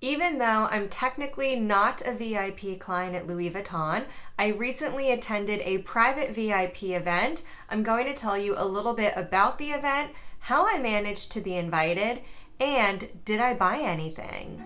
Even though I'm technically not a VIP client at Louis Vuitton, I recently attended a private VIP event. I'm going to tell you a little bit about the event, how I managed to be invited, and did I buy anything?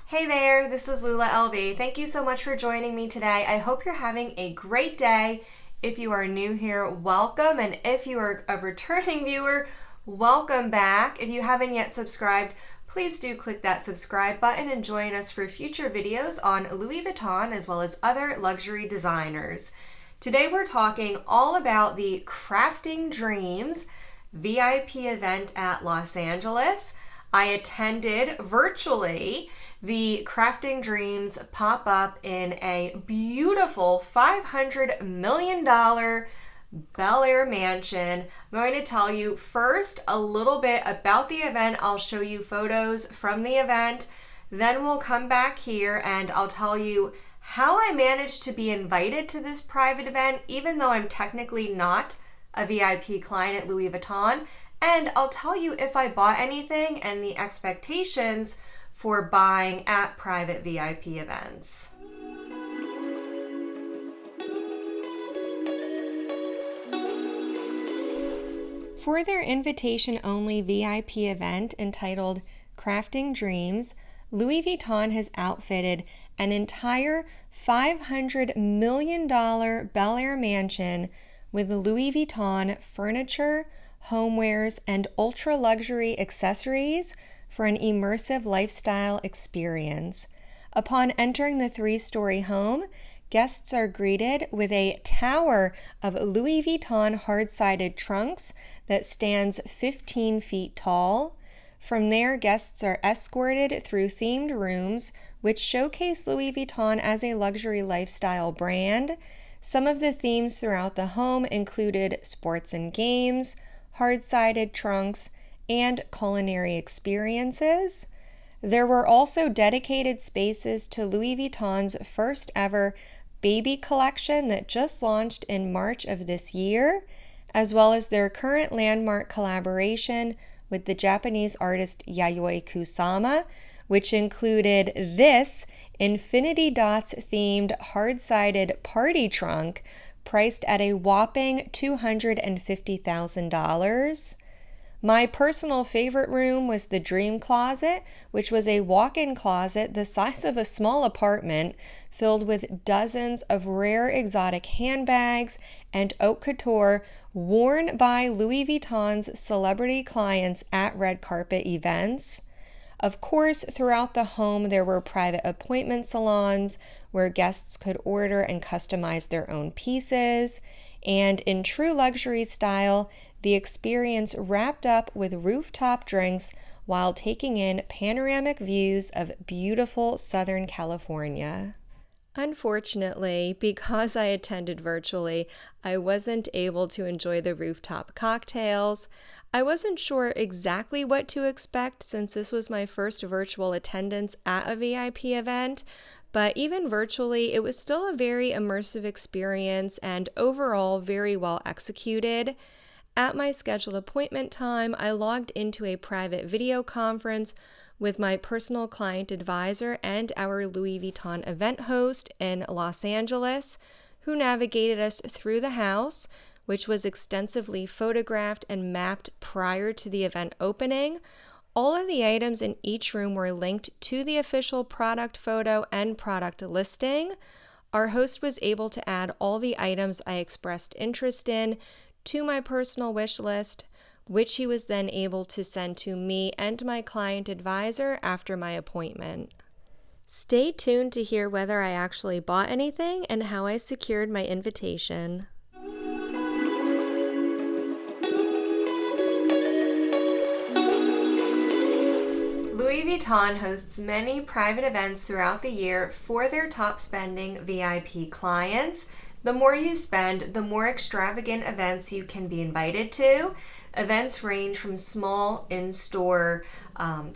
Hey there, this is Lula LV. Thank you so much for joining me today. I hope you're having a great day. If you are new here, welcome. And if you are a returning viewer, welcome back. If you haven't yet subscribed, please do click that subscribe button and join us for future videos on Louis Vuitton as well as other luxury designers. Today we're talking all about the Crafting Dreams VIP event at Los Angeles. I attended virtually the Crafting Dreams pop-up in a beautiful $500 million Bel Air mansion. I'm going to tell you first a little bit about the event. I'll show you photos from the event. Then we'll come back here and I'll tell you how I managed to be invited to this private event, even though I'm technically not a VIP client at Louis Vuitton. And I'll tell you if I bought anything and the expectations for buying at private VIP events. For their invitation-only VIP event entitled Crafting Dreams, Louis Vuitton has outfitted an entire $500 million Bel Air mansion with Louis Vuitton furniture, homewares, and ultra-luxury accessories for an immersive lifestyle experience. Upon entering the three-story home, guests are greeted with a tower of Louis Vuitton hard-sided trunks that stands 15 feet tall. From there, guests are escorted through themed rooms, which showcase Louis Vuitton as a luxury lifestyle brand. Some of the themes throughout the home included sports and games, hard-sided trunks, and culinary experiences. There were also dedicated spaces to Louis Vuitton's first ever baby collection that just launched in March of this year, as well as their current landmark collaboration with the Japanese artist Yayoi Kusama, which included this Infinity Dots themed hard-sided party trunk priced at a whopping $250,000. My personal favorite room was the Dream Closet, which was a walk-in closet the size of a small apartment filled with dozens of rare exotic handbags and haute couture worn by Louis Vuitton's celebrity clients at red carpet events. Of course, throughout the home there were private appointment salons where guests could order and customize their own pieces, and in true luxury style, the experience wrapped up with rooftop drinks while taking in panoramic views of beautiful Southern California. Unfortunately, because I attended virtually, I wasn't able to enjoy the rooftop cocktails. I wasn't sure exactly what to expect since this was my first virtual attendance at a VIP event, but even virtually, it was still a very immersive experience and overall very well executed. At my scheduled appointment time, I logged into a private video conference with my personal client advisor and our Louis Vuitton event host in Los Angeles, who navigated us through the house, which was extensively photographed and mapped prior to the event opening. All of the items in each room were linked to the official product photo and product listing. Our host was able to add all the items I expressed interest in to my personal wish list, which he was then able to send to me and my client advisor after my appointment. Stay tuned to hear whether I actually bought anything and how I secured my invitation. Louis Vuitton hosts many private events throughout the year for their top spending VIP clients. The more you spend, the more extravagant events you can be invited to. Events range from small in-store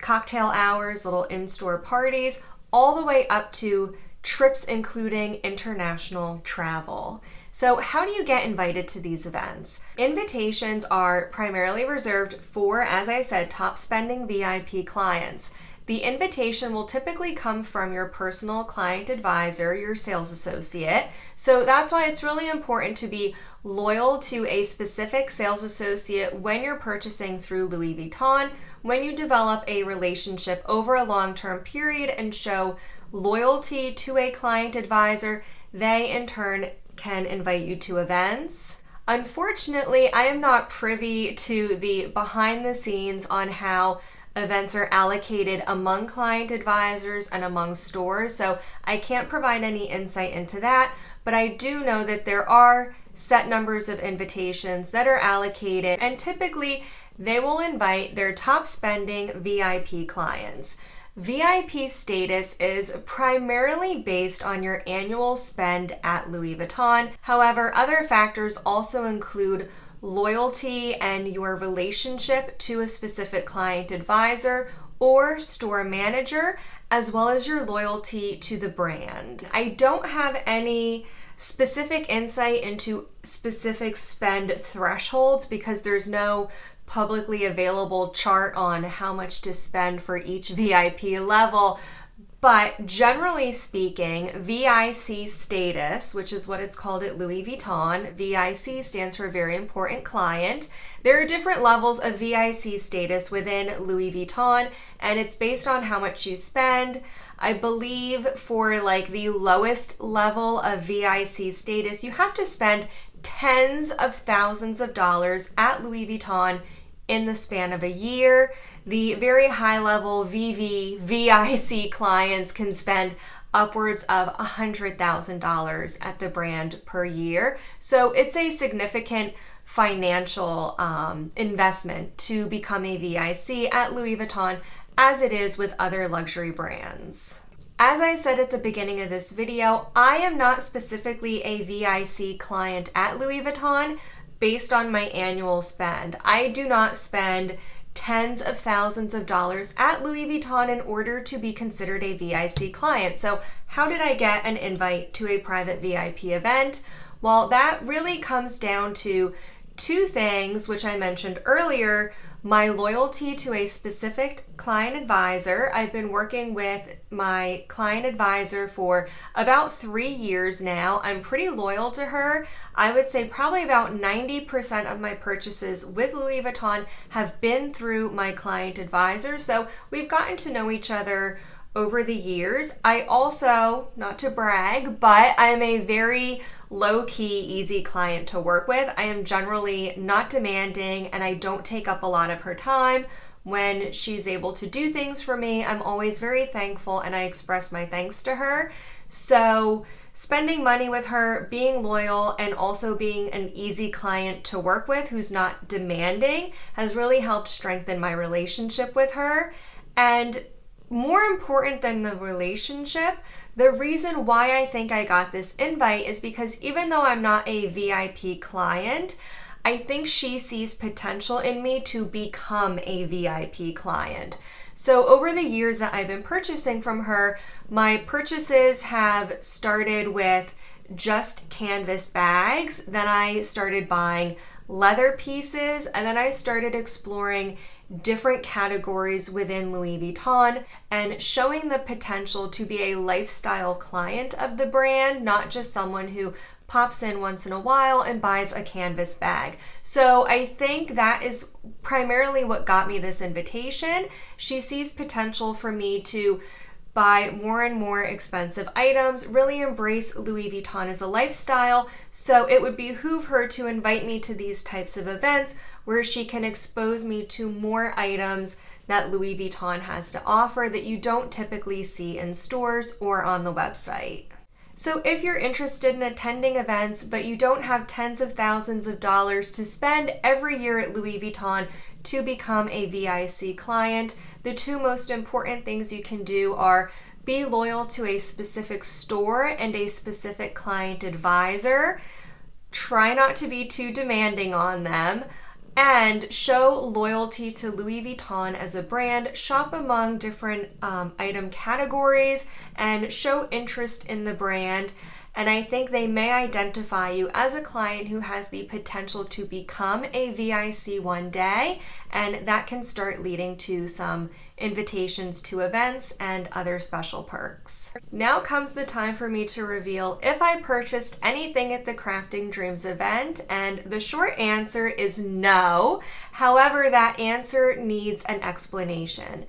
cocktail hours, little in-store parties, all the way up to trips including international travel. So how do you get invited to these events? Invitations are primarily reserved for, as I said, top spending VIP clients. The invitation will typically come from your personal client advisor, your sales associate. So that's why it's really important to be loyal to a specific sales associate when you're purchasing through Louis Vuitton, when you develop a relationship over a long-term period and show loyalty to a client advisor, they in turn can invite you to events. Unfortunately, I am not privy to the behind the scenes on how events are allocated among client advisors and among stores, so I can't provide any insight into that, but I do know that there are set numbers of invitations that are allocated, and typically they will invite their top spending VIP clients. VIP status is primarily based on your annual spend at Louis Vuitton. However, other factors also include loyalty and your relationship to a specific client advisor or store manager, as well as your loyalty to the brand. I don't have any specific insight into specific spend thresholds because there's no publicly available chart on how much to spend for each VIP level. But generally speaking, VIC status, which is what it's called at Louis Vuitton, VIC stands for very important client. There are different levels of VIC status within Louis Vuitton, and it's based on how much you spend. I believe for like the lowest level of VIC status, you have to spend tens of thousands of dollars at Louis Vuitton in the span of a year. The very high level VIC clients can spend upwards of $100,000 at the brand per year. So it's a significant financial investment to become a VIC at Louis Vuitton, as it is with other luxury brands. As I said at the beginning of this video, I am not specifically a VIC client at Louis Vuitton based on my annual spend. I do not spend tens of thousands of dollars at Louis Vuitton in order to be considered a VIC client. So how did I get an invite to a private VIP event? Well, that really comes down to two things, which I mentioned earlier: my loyalty to a specific client advisor. I've been working with my client advisor for about 3 years now. I'm pretty loyal to her. I would say probably about 90% of my purchases with Louis Vuitton have been through my client advisor. So we've gotten to know each other over the years. I also, not to brag, but I'm a very low-key, easy client to work with. I am generally not demanding and I don't take up a lot of her time. When she's able to do things for me, I'm always very thankful and I express my thanks to her. So spending money with her, being loyal, and also being an easy client to work with who's not demanding has really helped strengthen my relationship with her. And more important than the relationship, the reason why I think I got this invite is because even though I'm not a VIP client, I think she sees potential in me to become a VIP client. So over the years that I've been purchasing from her, my purchases have started with just canvas bags. Then I started buying leather pieces, and then I started exploring different categories within Louis Vuitton and showing the potential to be a lifestyle client of the brand, not just someone who pops in once in a while and buys a canvas bag. So I think that is primarily what got me this invitation. She sees potential for me to buy more and more expensive items, really embrace Louis Vuitton as a lifestyle, so it would behoove her to invite me to these types of events where she can expose me to more items that Louis Vuitton has to offer that you don't typically see in stores or on the website. So if you're interested in attending events, but you don't have tens of thousands of dollars to spend every year at Louis Vuitton to become a VIC client, the two most important things you can do are be loyal to a specific store and a specific client advisor. Try not to be too demanding on them, and show loyalty to Louis Vuitton as a brand. Shop among different item categories and show interest in the brand. and I think they may identify you as a client who has the potential to become a VIC one day, and that can start leading to some invitations to events and other special perks. Now comes the time for me to reveal if I purchased anything at the Crafting Dreams event, and the short answer is no. However, that answer needs an explanation.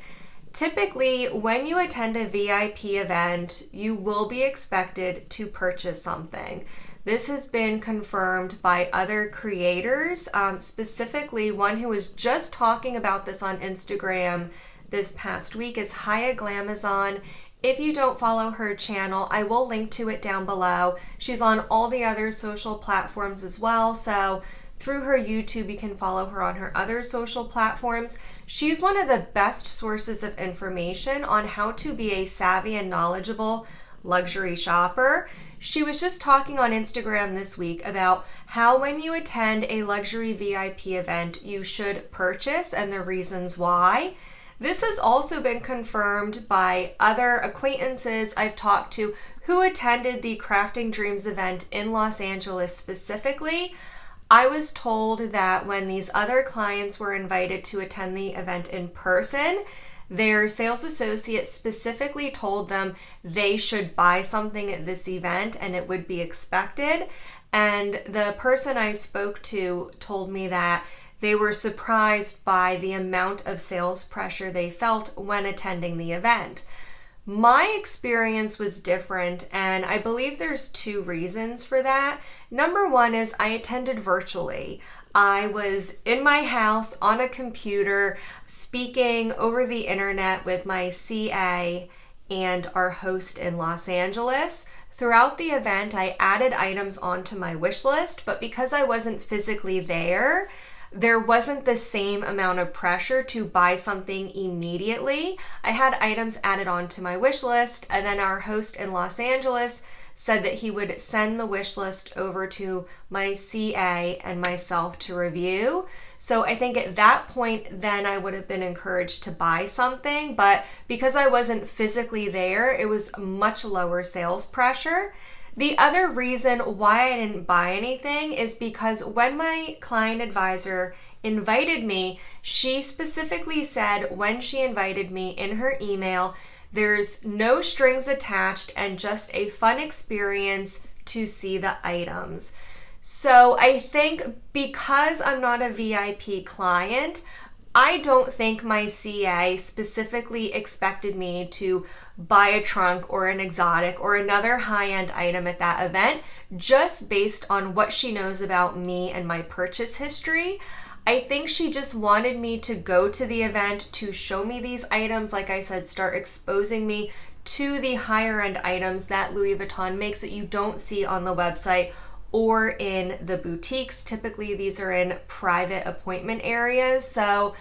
Typically, when you attend a VIP event, you will be expected to purchase something. This has been confirmed by other creators, specifically one who was just talking about this on Instagram this past week is Haya Glamazon. If you don't follow her channel, I will link to it down below. She's on all the other social platforms as well, so through her YouTube, you can follow her on her other social platforms. She's one of the best sources of information on how to be a savvy and knowledgeable luxury shopper. She was just talking on Instagram this week about how when you attend a luxury VIP event, you should purchase and the reasons why. This has also been confirmed by other acquaintances I've talked to who attended the Crafting Dreams event in Los Angeles specifically. I was told that when these other clients were invited to attend the event in person, their sales associate specifically told them they should buy something at this event and it would be expected. And the person I spoke to told me that they were surprised by the amount of sales pressure they felt when attending the event. My experience was different, and I believe there's two reasons for that. Number one is I attended virtually. I was in my house on a computer speaking over the internet with my CA and our host in Los Angeles. Throughout the event, I added items onto my wish list, but because I wasn't physically there wasn't the same amount of pressure to buy something immediately. I had items added onto my wish list, and then our host in Los Angeles said that he would send the wish list over to my CA and myself to review. So I think at that point, then I would have been encouraged to buy something, but because I wasn't physically there, it was much lower sales pressure. The other reason why I didn't buy anything is because when my client advisor invited me, she specifically said when she invited me in her email, there's no strings attached and just a fun experience to see the items. So I think because I'm not a VIP client, I don't think my CA specifically expected me to buy a trunk or an exotic or another high-end item at that event just based on what she knows about me and my purchase history. I think she just wanted me to go to the event to show me these items, like I said, start exposing me to the higher end items that Louis Vuitton makes that you don't see on the website or in the boutiques. Typically, these are in private appointment areas. So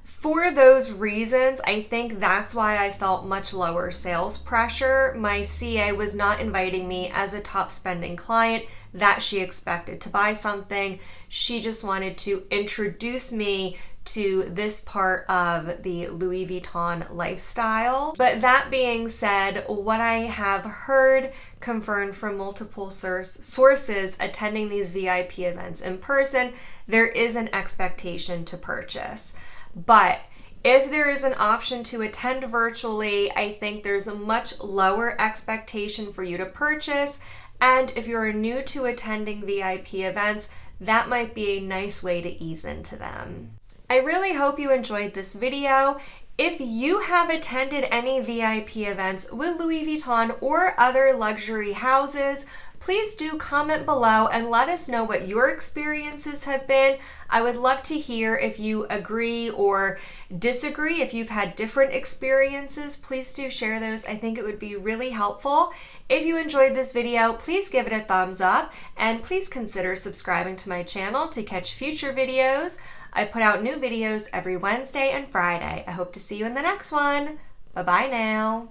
for those reasons, I think that's why I felt much lower sales pressure. My CA was not inviting me as a top spending client that she expected to buy something. She just wanted to introduce me to this part of the Louis Vuitton lifestyle. But that being said, what I have heard confirmed from multiple sources attending these VIP events in person, there is an expectation to purchase. But if there is an option to attend virtually, I think there's a much lower expectation for you to purchase. And if you're new to attending VIP events, that might be a nice way to ease into them. I really hope you enjoyed this video. If you have attended any VIP events with Louis Vuitton or other luxury houses, please do comment below and let us know what your experiences have been. I would love to hear if you agree or disagree. If you've had different experiences, please do share those. I think it would be really helpful. If you enjoyed this video, please give it a thumbs up and please consider subscribing to my channel to catch future videos. I put out new videos every Wednesday and Friday. I hope to see you in the next one. Bye-bye now.